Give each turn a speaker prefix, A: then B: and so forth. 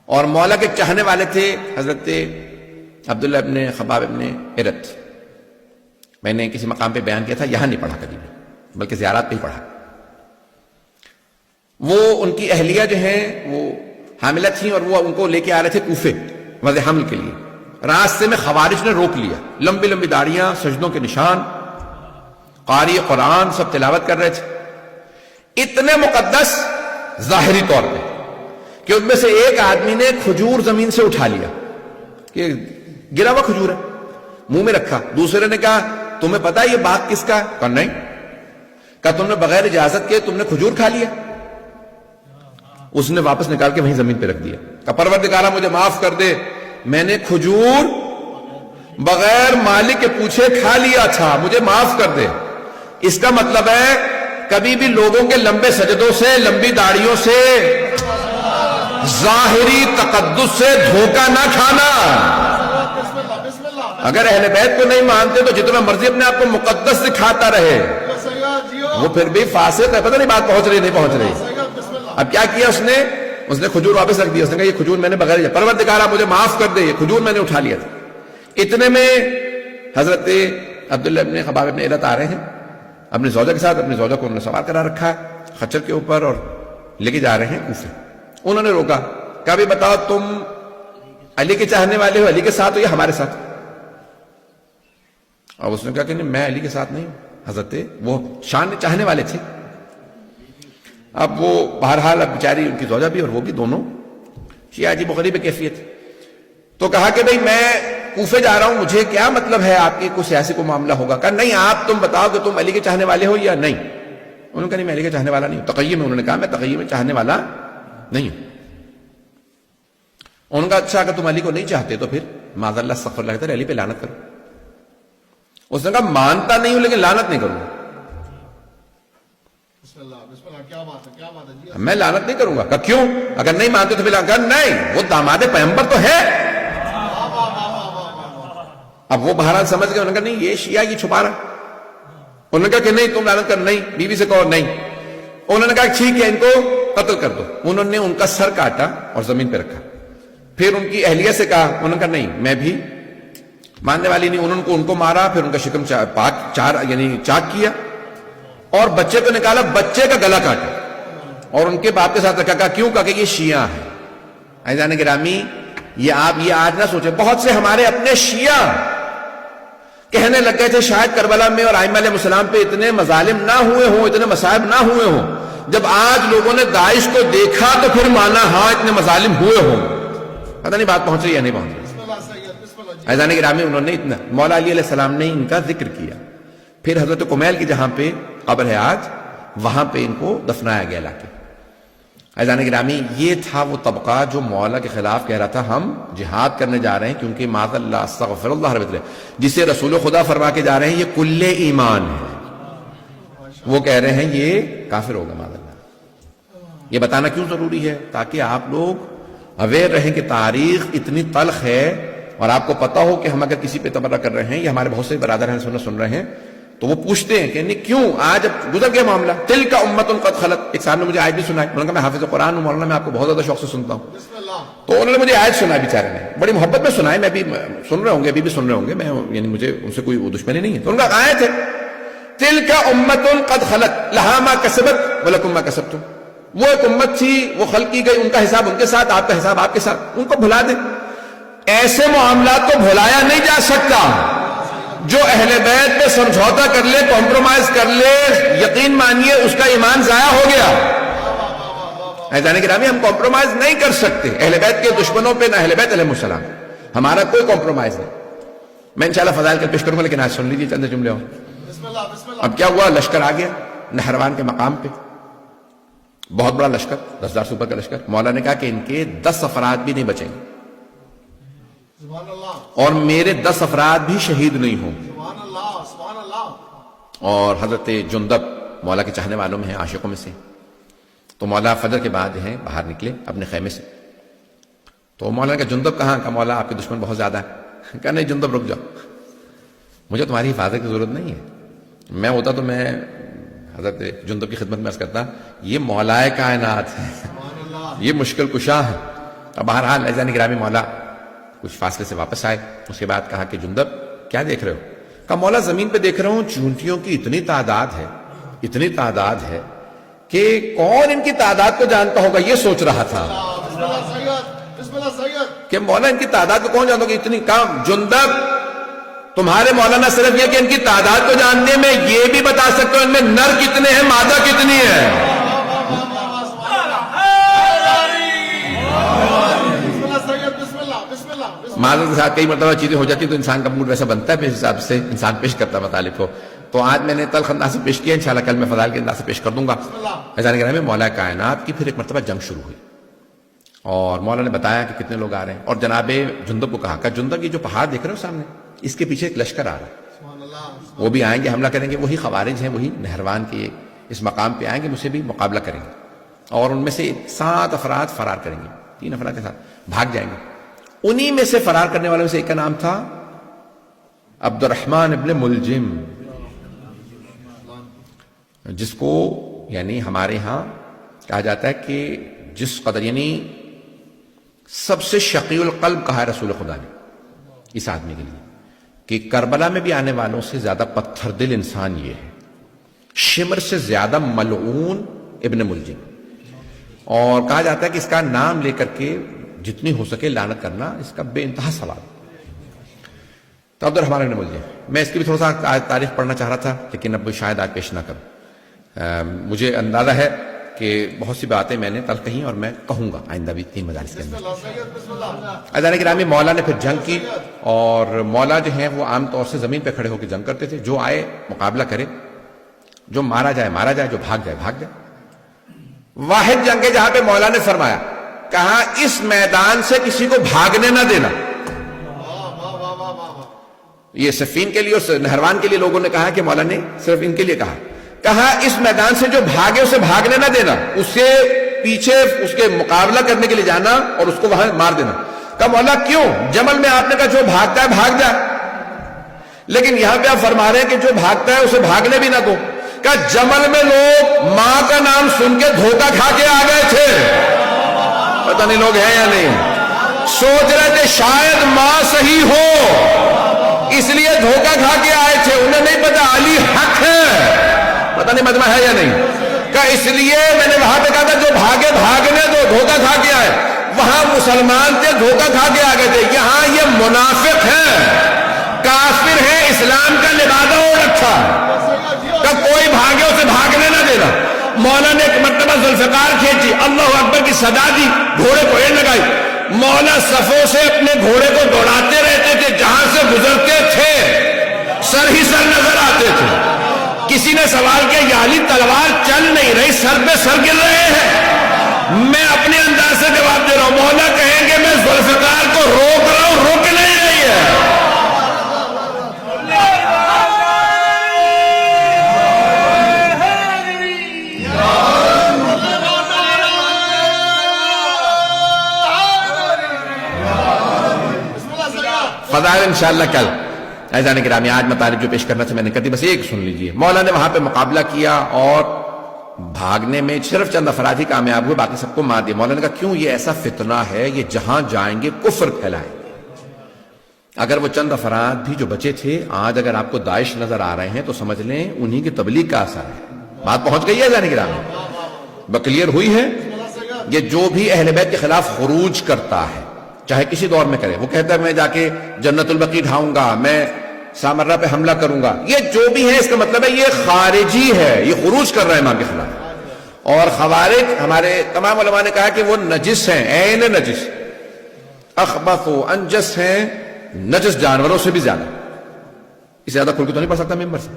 A: اور مولا کے چاہنے والے تھے حضرت عبداللہ ابن خباب ابن ارت. میں نے کسی مقام پہ بیان کیا تھا, یہاں نہیں پڑھا کبھی بھی, بلکہ زیارات پہ ہی پڑھا. وہ ان کی اہلیہ جو ہیں وہ حاملہ تھیں, اور وہ ان کو لے کے آ رہے تھے کوفے وضع حمل کے لیے. راستے میں خوارج نے روک لیا, لمبی لمبی داڑیاں, سجدوں کے نشان, قاری قرآن سب تلاوت کر رہے تھے. اتنے مقدس ظاہری طور پہ کہ ان میں سے ایک آدمی نے کھجور زمین سے اٹھا لیا, کہ گرا ہوا کھجور ہے, منہ میں رکھا. دوسرے نے کہا تمہیں پتا یہ باغ کس کا ہے؟ کہا نہیں. کہا تم نے بغیر اجازت کے تم نے کھجور کھا لیا؟ اس نے واپس نکال کے وہیں زمین پہ رکھ دیا. کہا پروردگارا مجھے معاف کر دے, میں نے کھجور بغیر مالک کے پوچھے کھا لیا تھا, مجھے معاف کر دے. اس کا مطلب ہے کبھی بھی لوگوں کے لمبے سجدوں سے, لمبی داڑیوں سے, ظاہری تقدس سے دھوکہ نہ کھانا. اگر اہل بیت کو نہیں مانتے تو جتنا مرضی اپنے آپ کو مقدس دکھاتا رہے, وہ پھر بھی فاسق ہے. پتہ نہیں بات پہنچ رہی نہیں پہنچ رہی. اب کیا کیا اس نے کھجور واپس رکھ دیا. اس نے کہا یہ کھجور میں نے بغیر, پروردگارا مجھے معاف کر دے, یہ کھجور میں نے اٹھا لیا تھا. اتنے میں حضرت عبداللہ ابن خباب ابن ارت آ رہے ہیں اپنی زوجہ کے ساتھ. اپنی زوجہ کو انہوں نے سوار کرا رکھا ہے خچر کے اوپر, اور لے کے جا رہے ہیں کوفے. انہوں نے روکا, کہا بھی بتاؤ تم علی کے چاہنے والے ہو, علی کے ساتھ ہو یا ہمارے ساتھ؟ اور اس نے کہا کہ نہیں میں علی کے ساتھ نہیں ہوں. حضرت وہ شان چاہنے والے تھے. اب وہ بہرحال اب بیچاری ان کی زوجہ بھی اور وہ بھی دونوں شیعہ عجیب و غریب کیفیت. تو کہا کہ بھئی میں کوفے جا رہا ہوں, مجھے کیا مطلب ہے آپ کی کوئی سیاسی کو معاملہ ہوگا. کہا نہیں آپ تم بتاؤ کہ تم علی کے چاہنے والے ہو یا نہیں. انہوں نے کہا نہیں میں علی کے چاہنے والا نہیں ہوں. تقیہ میں انہوں نے کہا میں تقیہ میں چاہنے والا نہیں ہوں. انہوں نے کہا اچھا اگر تم علی کو نہیں چاہتے تو پھر معاذ اللہ استغفر اللہ کہتے علی پہ لعنت کرو. اس نے کہا مانتا نہیں ہوں لیکن لعنت نہیں کروں گا. میں لعنت نہیں کروں گا. کہا کیوں؟ اگر نہیں مانتے تو پھر کہا نہیں وہ داماد پیغمبر تو ہے. اب وہ بہرحال سمجھ گئے. انہوں نے کہا نہیں یہ شیعہ یہ چھپا رہا. انہوں نے کہا کہ نہیں تم لعنت کر, نہیں بیوی سے کہو نہیں. انہوں نے کہا ٹھیک ہے ان کو قتل کر دو. انہوں نے ان کا سر کاٹا اور زمین پہ رکھا. پھر ان کی اہلیہ سے کہا, انہوں نے کہا نہیں میں بھی ماننے والی نہیں. انہوں نے ان کو مارا, پھر ان کا شکم چاک کیا اور بچے کو نکالا, بچے کا گلا کاٹا اور ان کے باپ کے ساتھ رکھا. کہا کیوں؟ کہا کہ یہ شیعہ ہے. عزیزان گرامی یہ آپ یہ آج نہ سوچیں, بہت سے ہمارے اپنے شیعہ کہنے لگ گئے تھے شاید کربلا میں اور ائمہ علیہ السلام پہ اتنے مظالم نہ ہوئے ہوں, اتنے مصائب نہ ہوئے ہوں. جب آج لوگوں نے داعش کو دیکھا تو پھر مانا ہاں اتنے مظالم ہوئے ہوں. پتہ نہیں بات پہنچ رہی یا نہیں پہنچ رہی. عزیزان گرامی انہوں نے اتنا مولا علی علیہ السلام نے ان کا ذکر کیا. پھر حضرت کمیل کی جہاں پہ قبر ہے آج, وہاں پہ ان کو دفنایا گیا لا کے. عزیزان گرامی یہ تھا وہ طبقہ جو مولا کے خلاف کہہ رہا تھا ہم جہاد کرنے جا رہے ہیں کیونکہ معاذ اللہ استغفر اللہ رب اللہ, جسے رسول خدا فرما کے جا رہے ہیں یہ کل ایمان ہے, وہ کہہ رہے ہیں یہ کافر ہوگا معاذ اللہ. یہ بتانا کیوں ضروری ہے؟ تاکہ آپ لوگ اویئر رہیں کہ تاریخ اتنی تلخ ہے, اور آپ کو پتا ہو کہ ہم اگر کسی پہ تبرہ کر رہے ہیں یا ہمارے بہت سے برادر ہیں سن رہے ہیں تو وہ پوچھتے ہیں کہ نہیں کیوں آج اب گزر گیا معاملہ. تلک امۃ قد خلت. ایک صاحب نے مجھے آیت بھی سنائی. انہوں نے کہا میں حافظ قرآن ہوں مولانا, میں آپ کو بہت زیادہ شوق سے سنتا ہوں. تو انہوں نے مجھے آیت سنائی, بیچارے نے بڑی محبت میں سنائی. میں بھی سن رہے ہوں گے, ابھی بھی سن رہے ہوں گے, میں یعنی مجھے ان سے کوئی دشمنی نہیں ہے. تو ان کا آیت ہے تلک امۃ قد خلت لہا ما کسبت ولکم ما کسبتم. وہ ایک امت تھی, وہ خلق کی گئی, ان کا حساب ان کے ساتھ, آپ کا حساب آپ کے ساتھ, ان کو بھلا دیں. ایسے معاملات کو بھلایا نہیں جا سکتا. جو اہل بیت پہ سمجھوتا کر لے, کمپرومائز کر لے, یقین مانیے اس کا ایمان ضائع ہو گیا. عزیزان گرامی ہم کمپرومائز نہیں کر سکتے اہل بیت کے دشمنوں پہ, نہ اہل بیت علیہ السلام. ہمارا کوئی کمپرومائز نہیں. میں انشاءاللہ فضائل کا پیش کروں گا لیکن آج سن لیجیے چند جملے. اب کیا ہوا, لشکر آ گیا نہروان کے مقام پہ, بہت بڑا لشکر, 10,000 سے اوپر کا لشکر. مولا نے کہا کہ ان کے 10 افراد بھی نہیں بچیں گے اور میرے 10 افراد بھی شہید نہیں ہوں. اور حضرت جندب مولا کے چاہنے والوں میں ہیں, عاشقوں میں سے. تو مولا فجر کے بعد ہیں باہر نکلے اپنے خیمے سے. تو مولا نے کہا جندب کہاں؟ کہا مولا آپ کے دشمن بہت زیادہ ہیں. کہا نہیں جندب رک جاؤ, مجھے تمہاری حفاظت کی ضرورت نہیں ہے. میں ہوتا تو میں حضرت جندب کی خدمت میں عرض کرتا یہ مولائے کائنات ہے, یہ مشکل کشا ہے, اب بہرحال عزیزان گرامی مولا کچھ فاصلے سے واپس آئے. اس کے بعد کہا کہ جندب کیا دیکھ رہے ہو؟ کہا مولا زمین پہ دیکھ رہا ہوں چونٹیوں کی اتنی تعداد ہے کہ کون ان کی تعداد کو جانتا ہوگا، یہ سوچ رہا تھا کہ مولا ان کی تعداد کو کون جانتا ہوگا اتنی کام. جندب تمہارے مولانا صرف یہ کہ ان کی تعداد کو جاننے میں یہ بھی بتا سکتے ہو ان میں نر کتنے ہیں مادہ کتنی ہے. معذرت کے ساتھ کئی مرتبہ چیزیں ہو جاتی تو انسان کا موڈ ویسا بنتا ہے، پھر حساب سے انسان پیش کرتا ہے مطالب کو. تو آج میں نے تلخ انداز سے پیش کیا، انشاءاللہ کل میں فضائل کے انداز سے پیش کر دوں گا. عزیزان گرامی مولا کائنات کی پھر ایک مرتبہ جنگ شروع ہوئی اور مولا نے بتایا کہ کتنے لوگ آ رہے ہیں، اور جناب جندب کو کہا کہ جندب یہ جو پہاڑ دیکھ رہے ہو سامنے اس کے پیچھے ایک لشکر آ رہا ہے، وہ بھی آئیں گے، حملہ کریں گے. وہی خوارج ہیں، وہی نہروان کے اس مقام پہ آئیں گے، مجھ سے بھی مقابلہ کریں گے اور ان میں سے 7 افراد فرار کریں گے، 3 افراد کے ساتھ بھاگ جائیں گے. انہی میں سے فرار کرنے والوں میں سے ایک کا نام تھا عبد الرحمن ابن ملجم، جس کو یعنی ہمارے ہاں کہا جاتا ہے کہ جس قدر یعنی سب سے شقی القلب کہا ہے رسول خدا نے اس آدمی کے لیے کہ کربلا میں بھی آنے والوں سے زیادہ پتھر دل انسان یہ ہے، شمر سے زیادہ ملعون ابن ملجم. اور کہا جاتا ہے کہ اس کا نام لے کر کے جتنی ہو سکے لعنت کرنا اس کا بے انتہا ثواب. تو عبد الرحمن ابن ملجم، میں اس کی بھی تھوڑا سا تاریخ پڑھنا چاہ رہا تھا لیکن اب شاید آج پیش نہ کروں. مجھے اندازہ ہے کہ بہت سی باتیں میں نے تل کہیں اور میں کہوں گا آئندہ بھی 3 مجالس کے اندر. عزیزان گرامی مولا نے پھر جنگ کی اور مولا جو ہیں وہ عام طور سے زمین پہ کھڑے ہو کے جنگ کرتے تھے، جو آئے مقابلہ کرے، جو مارا جائے، جو بھاگ جائے. واحد جنگ ہے جہاں پہ مولا نے فرمایا، کہا اس میدان سے کسی کو بھاگنے نہ دینا. یہ صفین کے لیے اور نہروان کے لیے لوگوں نے کہا کہ مولا نے صرف ان کے لیے کہا اس میدان سے جو بھاگے اسے بھاگنے نہ دینا، اسے پیچھے اس کے مقابلہ کرنے کے لیے جانا اور اس کو وہاں مار دینا. کہا مولا کیوں؟ جمل میں آپ نے کہا جو بھاگتا ہے بھاگ جائے، لیکن یہاں پہ آپ فرما رہے ہیں کہ جو بھاگتا ہے اسے بھاگنے بھی نہ دو. کہا جمل میں لوگ ماں کا نام سن کے دھوکہ کھا کے آ گئے تھے، پتہ نہیں لوگ ہیں یا نہیں، سوچ رہے تھے شاید ماں صحیح ہو اس لیے دھوکہ کھا کے آئے تھے، انہیں نہیں پتا علی حق ہے، پتہ نہیں مجمع ہے یا نہیں. کہ اس لیے میں نے وہاں پہ کہا تھا جو بھاگے بھاگنے دو، دھوکہ کھا کے آئے. وہاں مسلمان تھے دھوکہ کھا کے آ گئے تھے، یہاں یہ منافق ہیں، کافر ہیں، اسلام کا لبادہ ہو رکھا کہ کوئی بھاگے اسے بھاگنے نہ دینا. مولا نے ایک مرتبہ ذوالفقار کھینچی، اللہ اکبر کی صدا دی، گھوڑے کو ایڑ لگائی. مولا صفوں سے اپنے گھوڑے کو دوڑاتے رہتے تھے، جہاں سے گزرتے تھے سر ہی سر نظر آتے تھے. کسی نے سوال کیا یا علی تلوار چل نہیں رہی، سر پہ سر گر رہے ہیں؟ میں اپنے انداز سے جواب دے رہا ہوں، مولا کہیں گے میں ذوالفقار کو روک رہا ہوں، روک نہیں رہی ہے. فضائل انشاءاللہ کل. عزیزان گرامی آج مطالب جو پیش کرنا تھا میں نے کر دی، بس ایک سن لیجئے. مولا نے وہاں پہ مقابلہ کیا اور بھاگنے میں صرف چند افراد ہی کامیاب ہوئے، باقی سب کو مار دیا. مولا نے کہا کیوں؟ یہ ایسا فتنہ ہے، یہ جہاں جائیں گے کفر پھیلائیں گے. اگر وہ چند افراد بھی جو بچے تھے آج اگر آپ کو داعش نظر آ رہے ہیں تو سمجھ لیں انہی کی تبلیغ کا اثر ہے. بات پہنچ گئی ہے عزیزان گرامی، کلیئر ہوئی ہے. یہ جو بھی اہل بیت کے خلاف خروج کرتا ہے چاہے کسی دور میں کرے، وہ کہتا ہے میں جا کے جنت البقیع ڈھاؤں گا، میں سامرہ پہ حملہ کروں گا، یہ جو بھی ہے اس کا مطلب ہے یہ خارجی ہے، یہ خروج کر رہا ہے امام کے خلاف. اور خوارج ہمارے تمام علماء نے کہا کہ وہ نجس ہیں، عین نجس، اخبث و انجس ہیں، نجس جانوروں سے بھی زیادہ. اس سے زیادہ کھل کے تو نہیں پڑھ سکتا ممبر سے.